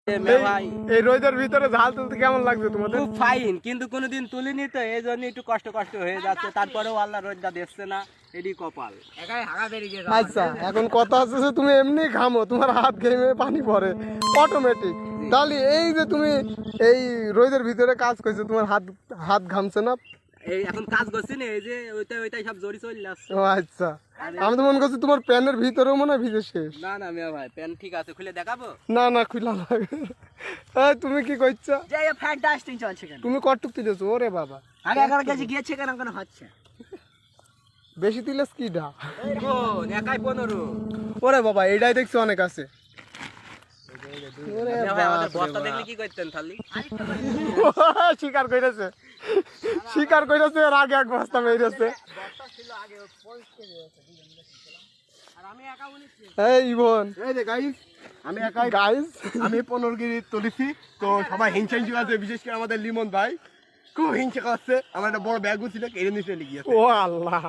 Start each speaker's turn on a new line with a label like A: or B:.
A: এই রোদের ভিতরে ঝাল তুলতে কেমন লাগছে তোমাদের?
B: খুব ফাইন, কিন্তু কোনোদিন তুলিনি তো এই জন্য একটু কষ্ট হয়ে যাচ্ছে। তারপরেও আল্লাহ রোদটা দিচ্ছে না, এডি কপাল।
A: আচ্ছা, এখন কথা আছে যে তুমি এমনি ঘামো, তোমার হাত ঘেমে পানি পড়ে অটোমেটিক। তাহলে এই যে তুমি এই রোদের ভিতরে কাজ করছো, তোমার হাত ঘামছে না?
B: এই এখন কাজ করছি না, এই যে ওইটাই সব জড়ি চলে যাচ্ছে।
A: ও আচ্ছা, আমি তো মনে করছি তোমার প্যান্টের ভিতরেও মনে হয় ভিজে শেষ।
B: না না মিয়া ভাই, প্যান্ট ঠিক আছে, খুলে দেখাবো?
A: না না, খুলা লাগে। এই তুমি কি করছো?
B: যে এই ফ্যাট ডাস্টিং চলছে কেন?
A: তুমি কটুক তুলেছো? ওরে বাবা,
B: আগে 11 কেজি গিয়েছে কেন কেন হচ্ছে?
A: বেশি তুলেছ কি ডা?
B: কোন একাই 15?
A: ওরে বাবা, এটাই দেখছি অনেক আছে। ওরে
B: মিয়া ভাই, আমাদের
A: বাবা,
B: বস্তা দেখলে কি করতেন খালি?
A: শিকার কইরাছে, শিকার কইরাছে, এর আগে এক বস্তা মেরেছে।
B: বস্তা ছিল আগে 5 কেজি আছে আর আমি একা উনিছি।
A: এই ইবন,
C: এই যে গাইস, আমি একাই
A: গাইস,
C: আমি 15 কেজি তুলেছি। তো সবাই হিংসা আছে, বিশেষ করে আমাদের লিমন ভাই খুব হিংসা করছে। আমার একটা বড় ব্যাগও ছিল, কেড়ে নিয়ে চলে গিয়েছে।
A: ও আল্লাহ।